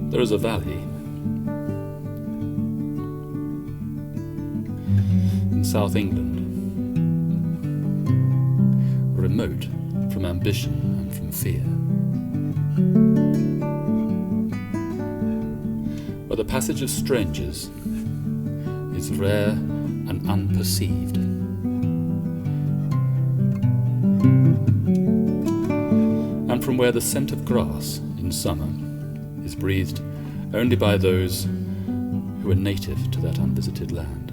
There is a valley in South England, remote from ambition and from fear, where the passage of strangers is rare and unperceived, and from where the scent of grass in summer is breathed only by those who are native to that unvisited land.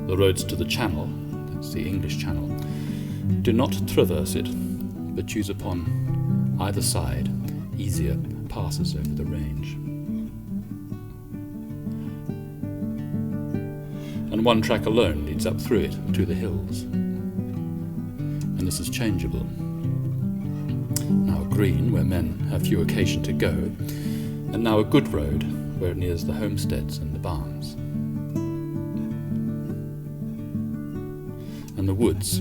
The roads to the Channel, that's the English Channel, do not traverse it, but choose upon either side easier passes over the range. And one track alone leads up through it to the hills. And this is changeable. Now green, where men have few occasion to go, and now a good road where it nears the homesteads and the barns. And the woods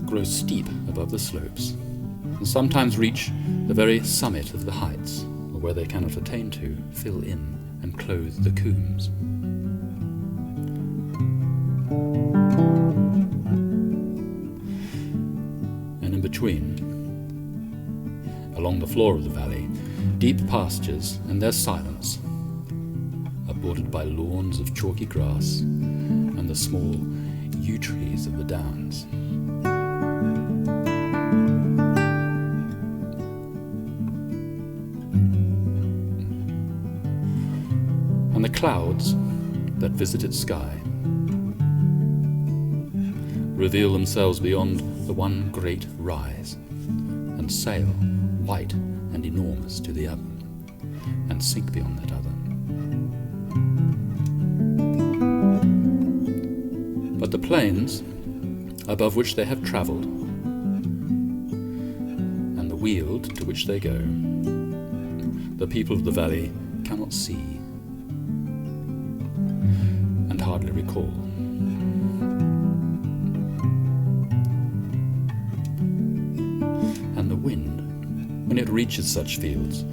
grow steep above the slopes, and sometimes reach the very summit of the heights, or where they cannot attain to, fill in and clothe the combes. And in between, along the floor of the valley, deep pastures and their silence are bordered by lawns of chalky grass and the small yew trees of the downs. And the clouds that visit its sky reveal themselves beyond the one great rise, and sail white and enormous to the other, and sink beyond that other. But the plains above which they have travelled, and the weald to which they go, the people of the valley cannot see and hardly recall. And the wind, when it reaches such fields,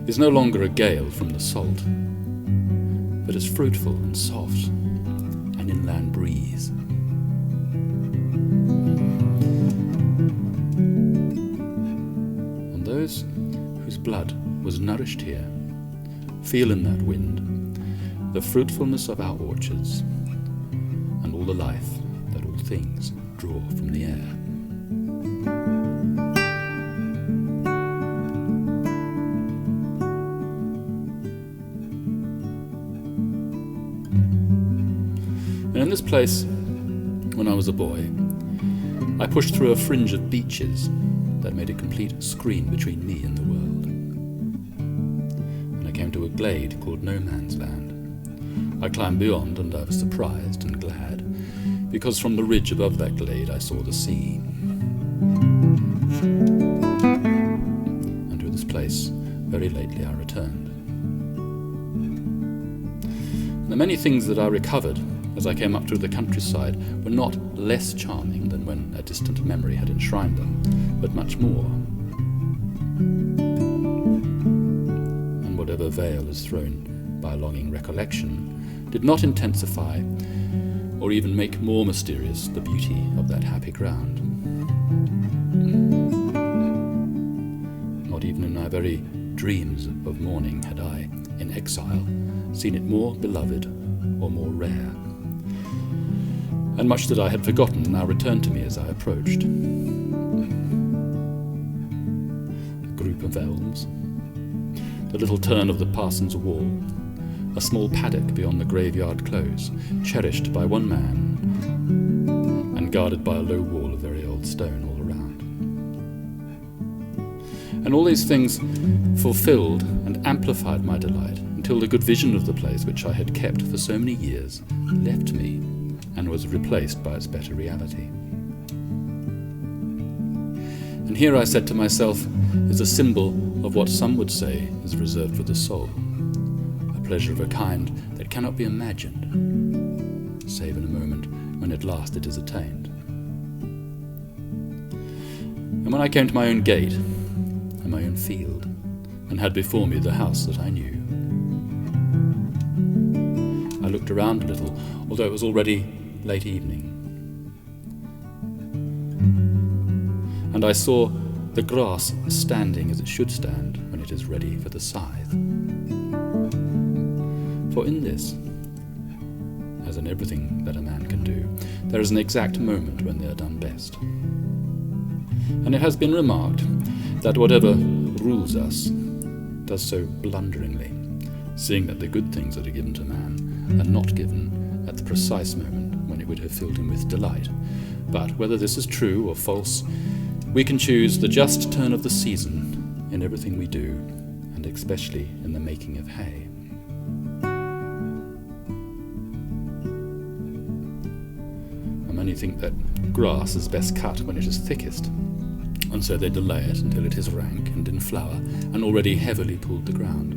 is no longer a gale from the salt, but is fruitful and soft, an inland breeze. And those whose blood was nourished here feel in that wind the fruitfulness of our orchards and all the life that all things draw from the air. And in this place, when I was a boy, I pushed through a fringe of beeches that made a complete screen between me and the world. And I came to a glade called No Man's Land. I climbed beyond, and I was surprised and glad, because from the ridge above that glade I saw the sea. And to this place, very lately I returned. The many things that I recovered as I came up through the countryside were not less charming than when a distant memory had enshrined them, but much more. And whatever veil is thrown by a longing recollection did not intensify or even make more mysterious the beauty of that happy ground. Not even in my very dreams of morning had I, in exile, seen it more beloved or more rare. And much that I had forgotten now returned to me as I approached. A group of elms, the little turn of the parson's wall, a small paddock beyond the graveyard close, cherished by one man and guarded by a low wall of very old stone all around. And all these things fulfilled and amplified my delight until the good vision of the place which I had kept for so many years left me and was replaced by its better reality. And here I said to myself is a symbol of what some would say is reserved for the soul, a pleasure of a kind that cannot be imagined, save in a moment when at last it is attained. And when I came to my own gate and my own field, and had before me the house that I knew, I looked around a little, although it was already late evening, and I saw the grass standing as it should stand when it is ready for the scythe. For in this, as in everything that a man can do, there is an exact moment when they are done best. And it has been remarked that whatever rules us does so blunderingly, seeing that the good things that are given to man are not given at the precise moment when it would have filled him with delight. But whether this is true or false, we can choose the just turn of the season in everything we do, and especially in the making of hay. Many think that grass is best cut when it is thickest, and so they delay it until it is rank and in flower and already heavily pulled to ground.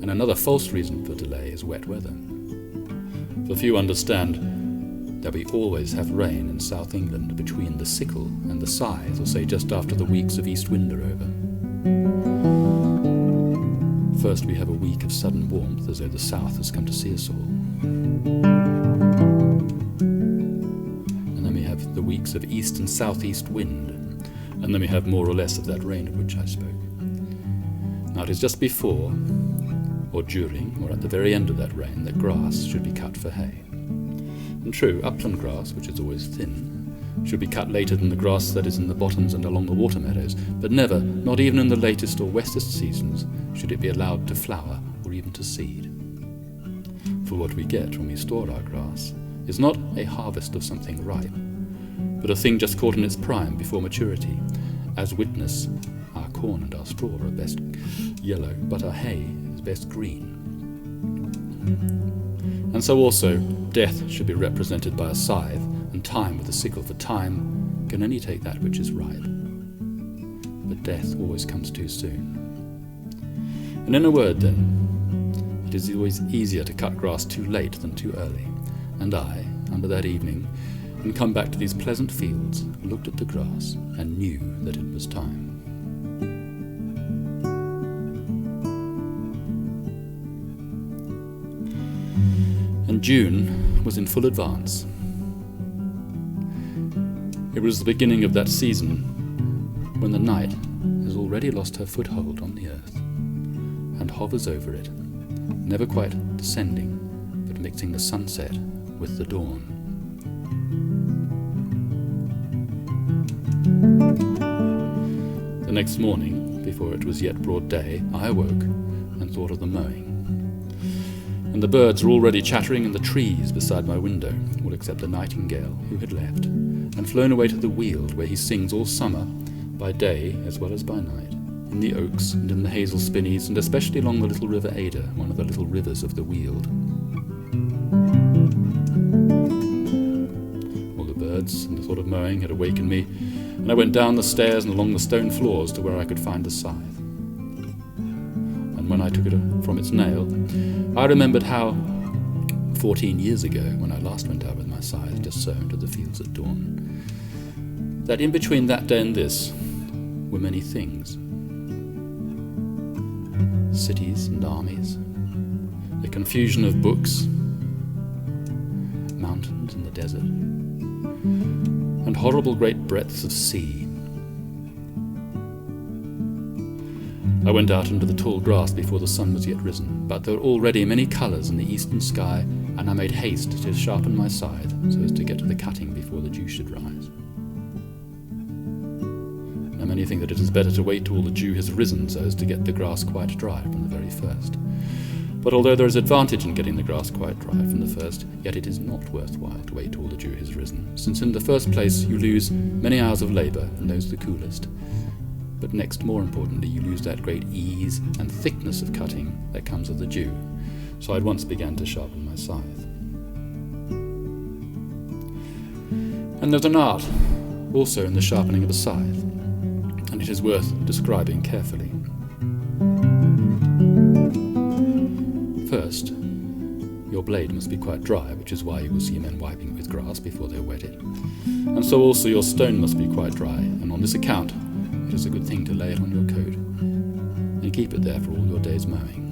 And another false reason for delay is wet weather. For few understand that we always have rain in South England between the sickle and the scythe, or say just after the weeks of east wind are over. First we have a week of sudden warmth, as though the south has come to see us all. The weeks of east and southeast wind, and then we have more or less of that rain of which I spoke. Now it is just before, or during, or at the very end of that rain that grass should be cut for hay. And true, upland grass, which is always thin, should be cut later than the grass that is in the bottoms and along the water meadows, but never, not even in the latest or westest seasons, should it be allowed to flower or even to seed. For what we get when we store our grass is not a harvest of something ripe, but a thing just caught in its prime before maturity, as witness our corn and our straw are best yellow, but our hay is best green. And so also death should be represented by a scythe, and time with a sickle, for time can only take that which is ripe. But death always comes too soon. And in a word then, it is always easier to cut grass too late than too early, and I, under that evening, and come back to these pleasant fields, looked at the grass, and knew that it was time. And June was in full advance. It was the beginning of that season when the night has already lost her foothold on the earth, and hovers over it, never quite descending, but mixing the sunset with the dawn. The next morning, before it was yet broad day, I awoke and thought of the mowing. And the birds were already chattering in the trees beside my window, all except the nightingale, who had left, and flown away to the weald, where he sings all summer, by day as well as by night, in the oaks and in the hazel spinneys, and especially along the little river Ada, one of the little rivers of the weald. All the birds and the thought of mowing had awakened me, and I went down the stairs and along the stone floors to where I could find the scythe. And when I took it from its nail, I remembered how, 14 years ago, when I last went out with my scythe just so into the fields at dawn, that in between that day and this were many things. Cities and armies, the confusion of books, mountains and the desert, and horrible great breadths of sea. I went out into the tall grass before the sun was yet risen, but there were already many colours in the eastern sky, and I made haste to sharpen my scythe so as to get to the cutting before the dew should rise. Now many think that it is better to wait till the dew has risen so as to get the grass quite dry from the very first. But although there is advantage in getting the grass quite dry from the first, yet it is not worthwhile to wait till the dew has risen, since in the first place you lose many hours of labour, and those the coolest. But next, more importantly, you lose that great ease and thickness of cutting that comes of the dew. So I at once began to sharpen my scythe. And there's an art also in the sharpening of a scythe, and it is worth describing carefully. First, your blade must be quite dry, which is why you will see men wiping it with grass before they wet it. And so also your stone must be quite dry, and on this account it is a good thing to lay it on your coat, and keep it there for all your days mowing.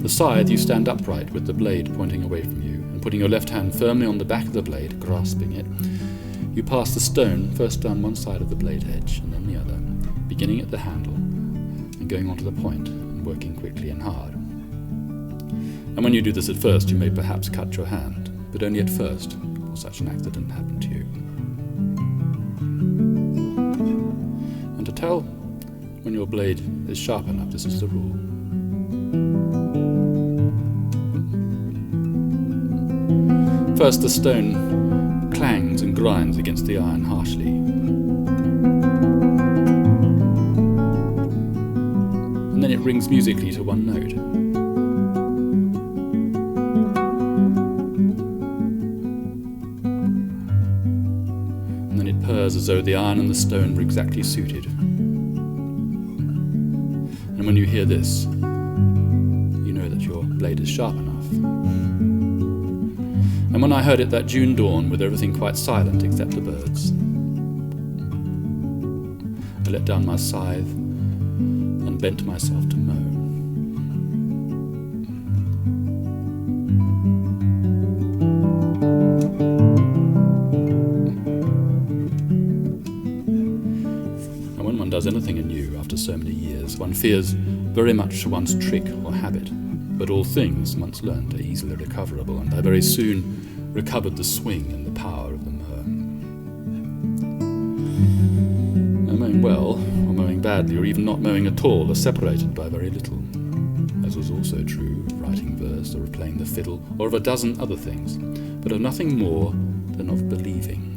The scythe you stand upright with the blade pointing away from you, and putting your left hand firmly on the back of the blade, grasping it, you pass the stone first down one side of the blade edge and then the other, beginning at the handle and going on to the point and working quickly and hard. And when you do this at first, you may perhaps cut your hand, but only at first will such an accident happen to you. And to tell when your blade is sharp enough, this is the rule. First, the stone clangs and grinds against the iron harshly. And then it rings musically to one note. And then it purrs as though the iron and the stone were exactly suited. And when you hear this, you know that your blade is sharp enough. And when I heard it that June dawn, with everything quite silent except the birds, I let down my scythe and bent myself to mow. And when one does anything anew after so many years, one fears very much one's trick or habit. But all things, once learned, are easily recoverable, and I very soon recovered the swing and the power of the mower. And mowing well, or mowing badly, or even not mowing at all, are separated by very little, as was also true of writing verse, or of playing the fiddle, or of a dozen other things, but of nothing more than of believing.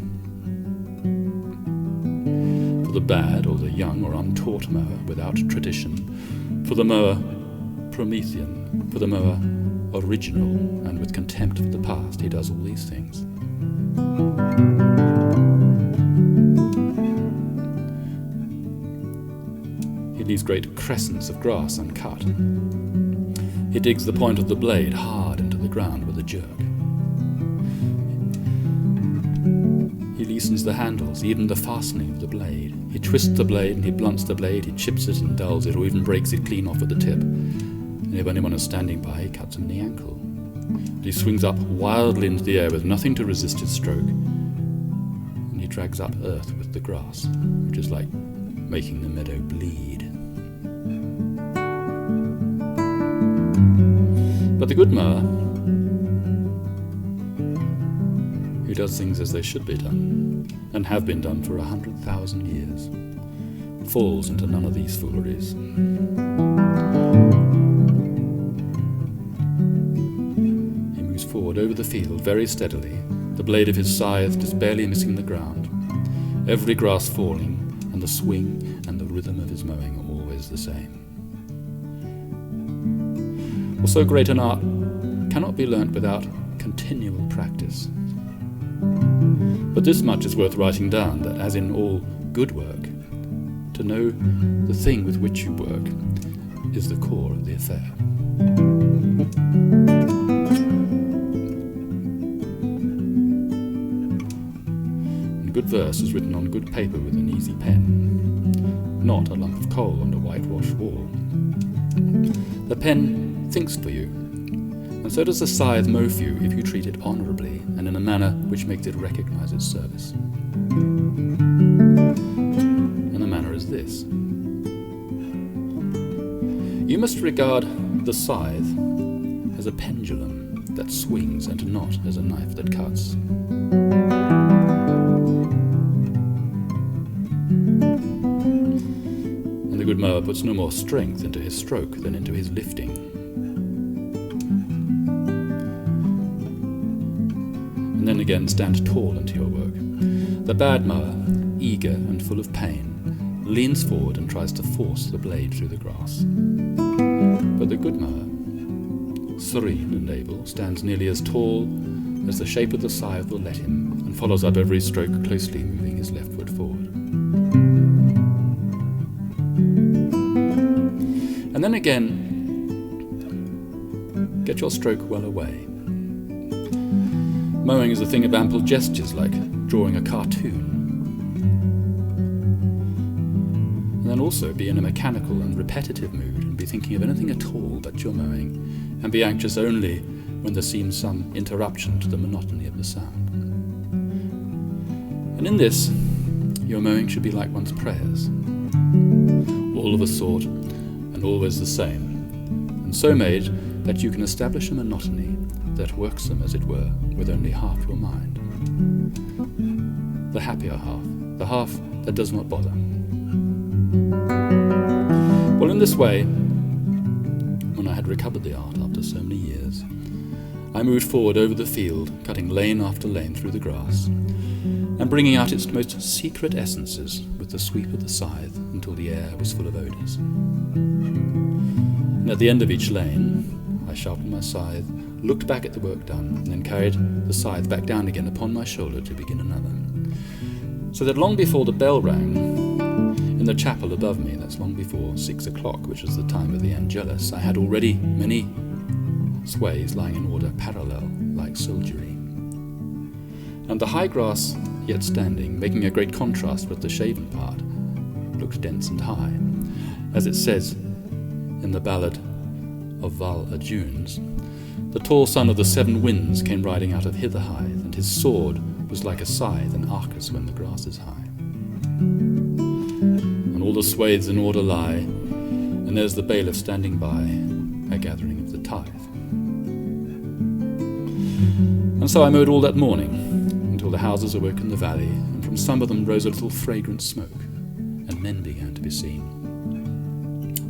For the bad, or the young, or untaught mower, without tradition, for the mower Promethean, for the mower original, and with contempt for the past, he does all these things. He leaves great crescents of grass uncut. He digs the point of the blade hard into the ground with a jerk. He loosens the handles, even the fastening of the blade. He twists the blade and he blunts the blade, he chips it and dulls it, or even breaks it clean off at the tip. And if anyone is standing by, he cuts him the ankle. And he swings up wildly into the air with nothing to resist his stroke. And he drags up earth with the grass, which is like making the meadow bleed. But the good mower, who does things as they should be done, and have been done for 100,000 years, falls into none of these fooleries. Forward over the field very steadily, the blade of his scythe just barely missing the ground, every grass falling, and the swing and the rhythm of his mowing always the same. For so great an art cannot be learnt without continual practice. But this much is worth writing down, that as in all good work, to know the thing with which you work is the core of the affair. Good verse is written on good paper with an easy pen, not a lump of coal on a whitewashed wall. The pen thinks for you, and so does the scythe mow for you if you treat it honourably and in a manner which makes it recognise its service. And the manner is this. You must regard the scythe as a pendulum that swings and not as a knife that cuts. The good mower puts no more strength into his stroke than into his lifting. And then again stand tall into your work. The bad mower, eager and full of pain, leans forward and tries to force the blade through the grass. But the good mower, serene and able, stands nearly as tall as the shape of the scythe will let him, and follows up every stroke closely, moving his left foot forward. And then again, get your stroke well away. Mowing is a thing of ample gestures, like drawing a cartoon. And then also be in a mechanical and repetitive mood and be thinking of anything at all but your mowing, and be anxious only when there seems some interruption to the monotony of the sound. And in this, your mowing should be like one's prayers, all of a sort and always the same, and so made that you can establish a monotony that works them, as it were, with only half your mind. The happier half, the half that does not bother. Well, in this way, when I had recovered the art after so many years, I moved forward over the field, cutting lane after lane through the grass, and bringing out its most secret essences with the sweep of the scythe until the air was full of odours. And at the end of each lane, I sharpened my scythe, looked back at the work done, and then carried the scythe back down again upon my shoulder to begin another. So that long before the bell rang, in the chapel above me, that's long before 6 o'clock, which is the time of the Angelus, I had already many sways lying in order parallel, like soldiery. And the high grass, yet standing, making a great contrast with the shaven part, looked dense and high. As it says in the ballad of Val Adjunes, the tall son of the seven winds came riding out of Hitherhithe, and his sword was like a scythe in Arcus when the grass is high. And all the swathes in order lie, and there's the bailiff standing by, a gathering of the tithe. And so I mowed all that morning, until the houses awoke in the valley, and from some of them rose a little fragrant smoke, and men began to be seen.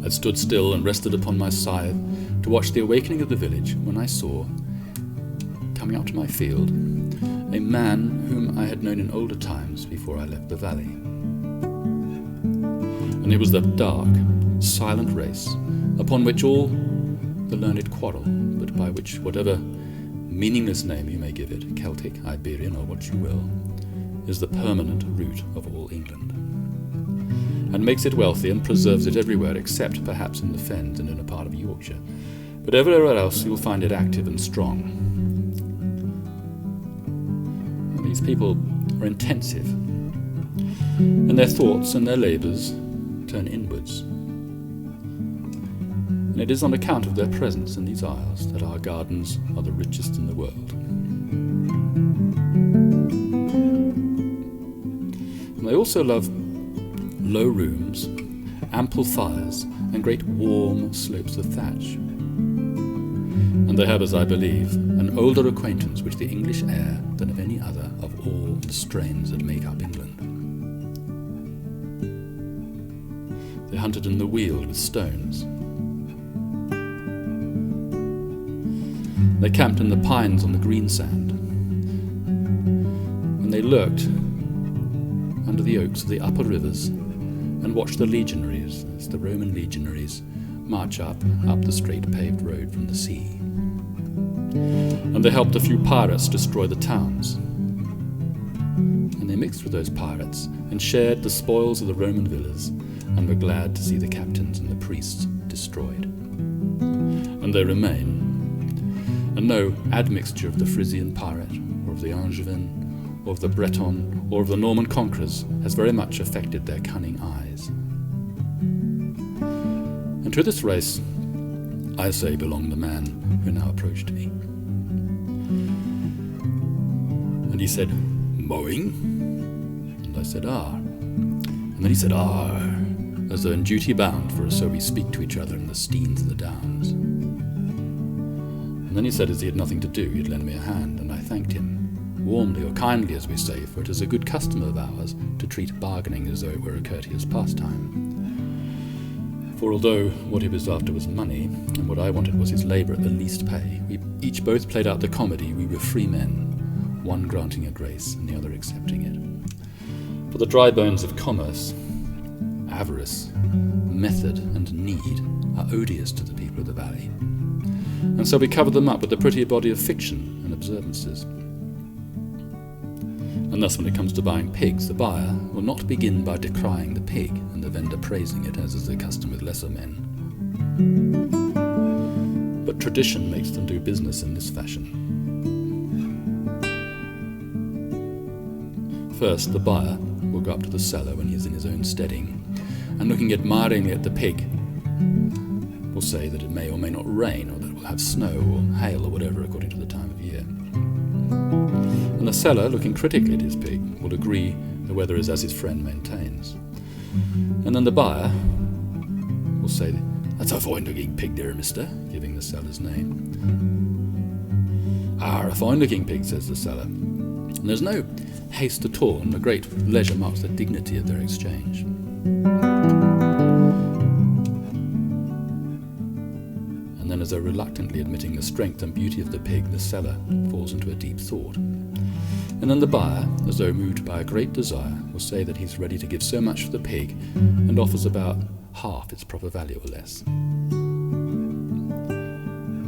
I stood still and rested upon my scythe to watch the awakening of the village, when I saw, coming up to my field, a man whom I had known in older times before I left the valley. And it was that dark, silent race upon which all the learned quarrel, but by which whatever meaningless name you may give it, Celtic, Iberian, or what you will, is the permanent root of all England, and makes it wealthy and preserves it everywhere except perhaps in the fens and in a part of Yorkshire. But everywhere else you'll find it active and strong. And these people are intensive, and their thoughts and their labours turn inwards. And it is on account of their presence in these isles that our gardens are the richest in the world. And they also love low rooms, ample fires, and great warm slopes of thatch. And they have, as I believe, an older acquaintance with the English air than of any other of all the strains that make up England. They hunted in the weald with stones. They camped in the pines on the green sand, and they lurked under the oaks of the upper rivers and watched the legionaries, as the Roman legionaries, march up the straight paved road from the sea. And they helped a few pirates destroy the towns. And they mixed with those pirates and shared the spoils of the Roman villas, and were glad to see the captains and the priests destroyed. And they remain. And no admixture of the Frisian pirate, or of the Angevin, or of the Breton, or of the Norman conquerors has very much affected their cunning eyes. And to this race, I say, belonged the man who now approached me. And he said, "Mowing?" And I said, "Ah." And then he said, "Ah," as though in duty bound, for so we speak to each other in the steens and the downs. And then he said, as he had nothing to do, he'd lend me a hand, and I thanked him, warmly or kindly as we say, for it is a good custom of ours to treat bargaining as though it were a courteous pastime. For although what he was after was money, and what I wanted was his labour at the least pay, we each both played out the comedy. We were free men, one granting a grace and the other accepting it. For the dry bones of commerce, avarice, method, and need are odious to the people of the valley. And so we covered them up with the pretty body of fiction and observances. And thus when it comes to buying pigs, the buyer will not begin by decrying the pig and the vendor praising it, as is the custom with lesser men, but tradition makes them do business in this fashion. First, the buyer will go up to the seller when he is in his own steading, and looking admiringly at the pig, will say that it may or may not rain, or that it will have snow or hail or whatever according to the time of year. And the seller, looking critically at his pig, will agree the weather is as his friend maintains. And then the buyer will say, "That's a fine-looking pig there, mister," giving the seller's name. "Ah, a fine-looking pig," says the seller. And there's no haste at all, and a great leisure marks the dignity of their exchange. And then, as though reluctantly admitting the strength and beauty of the pig, the seller falls into a deep thought. And then the buyer, as though moved by a great desire, will say that he's ready to give so much for the pig, and offers about half its proper value or less.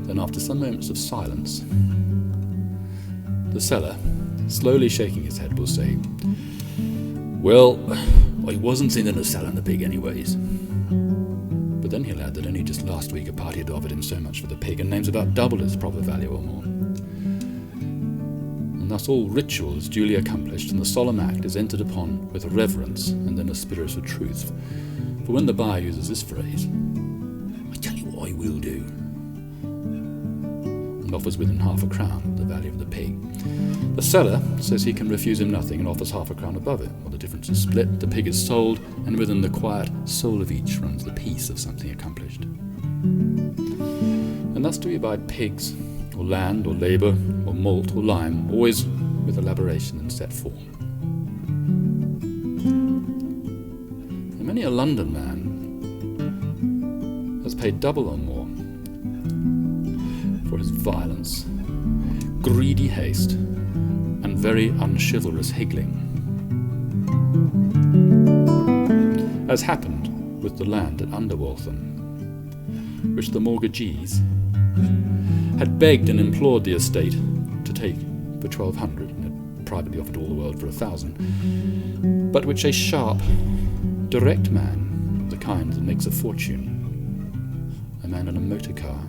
Then, after some moments of silence, the seller, slowly shaking his head, will say, "Well, I wasn't thinking of selling the pig anyways." But then he'll add that only just last week a party had offered him so much for the pig, and names about double its proper value or more. And thus all ritual is duly accomplished, and the solemn act is entered upon with reverence and in a spirit of truth. For when the buyer uses this phrase, "I tell you what I will do," and offers within half a crown of the value of the pig, the seller says he can refuse him nothing and offers half a crown above it. Well, the difference is split, the pig is sold, and within the quiet soul of each runs the peace of something accomplished. And thus do we buy pigs, or land, or labour, or malt, or lime, always with elaboration and set form. And many a London man has paid double or more for his violence, greedy haste, and very unchivalrous higgling, as happened with the land at Underwaltham, which the mortgagees had begged and implored the estate to take for 1,200, and had privately offered all the world for 1,000, but which a sharp, direct man, the kind that makes a fortune, a man in a motor car,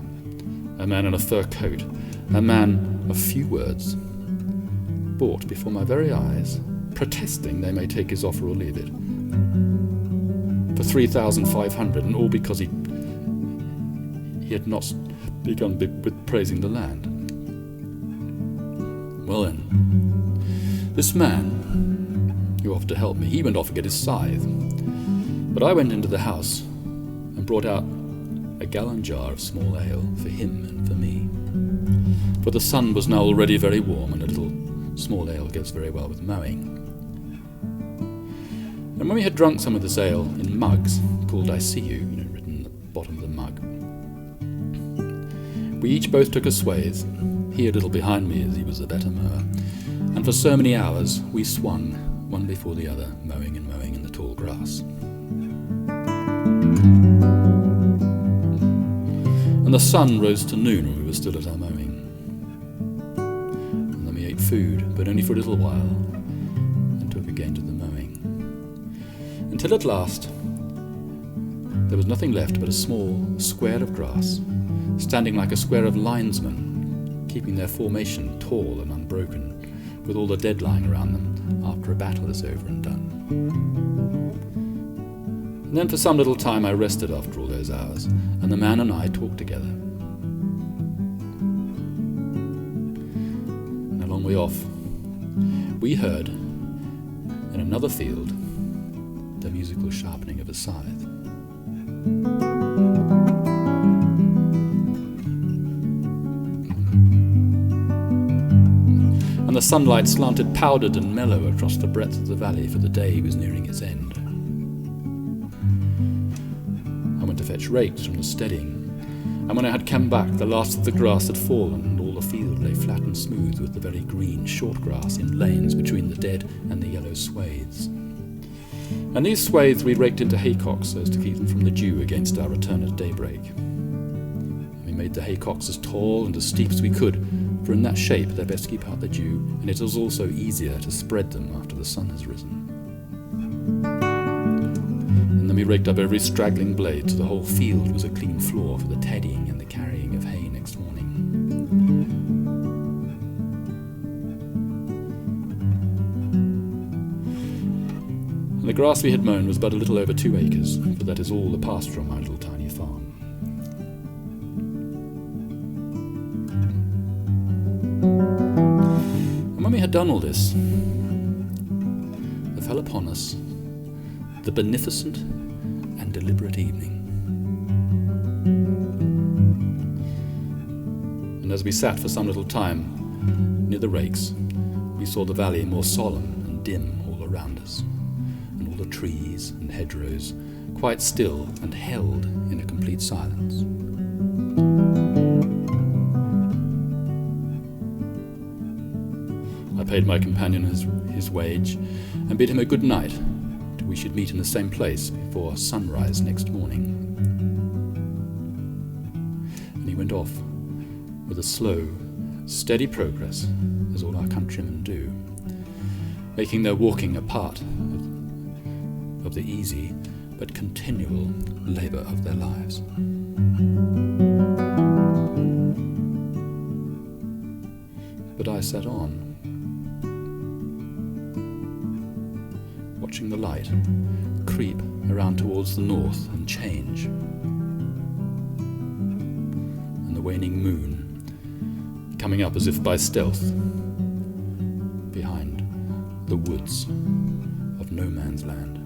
a man in a fur coat, a man of few words, bought before my very eyes, protesting they may take his offer or leave it, for 3,500, and all because he had not begun with praising the land. Well then, this man, who offered to help me, he went off to get his scythe, but I went into the house and brought out a gallon jar of small ale for him and for me. For the sun was now already very warm, and a little small ale goes very well with mowing. And when we had drunk some of this ale in mugs, called "I see you," written at the bottom of the mug, we each both took a swathe, he a little behind me as he was the better mower, and for so many hours we swung, one before the other, mowing in the tall grass. And the sun rose to noon when we were still at our mowing. And then we ate food, but only for a little while, and took again to the mowing. Until at last there was nothing left but a small square of grass, standing like a square of linesmen, keeping their formation tall and unbroken, with all the dead lying around them after a battle is over and done. And then for some little time I rested after all those hours, and the man and I talked together. And a long way off, we heard, in another field, the musical sharpening of a scythe. And the sunlight slanted powdered and mellow across the breadth of the valley, for the day was nearing its end. I went to fetch rakes from the steading, and when I had come back, the last of the grass had fallen, and all the field lay flat and smooth with the very green short grass in lanes between the dead and the yellow swathes. And these swathes we raked into haycocks so as to keep them from the dew against our return at daybreak. And we made the haycocks as tall and as steep as we could, for in that shape they best keep out the dew, and it is also easier to spread them after the sun has risen. And then we raked up every straggling blade, so the whole field was a clean floor for the teddying and the carrying of hay next morning. grass we had mown was but a little over 2 acres, for that is all the pasture on my little tiny farm. And when we had done all this, there fell upon us the beneficent and deliberate evening. And as we sat for some little time near the rakes, we saw the valley more solemn and dim all around us, and all the trees and hedgerows quite still and held in a complete silence. I paid my companion his wage and bid him a good night till we should meet in the same place before sunrise next morning. And he went off with a slow, steady progress, as all our countrymen do, making their walking a part of the easy but continual labour of their lives. But I sat on, watching the light creep around towards the north and change, and the waning moon coming up as if by stealth behind the woods of no man's land.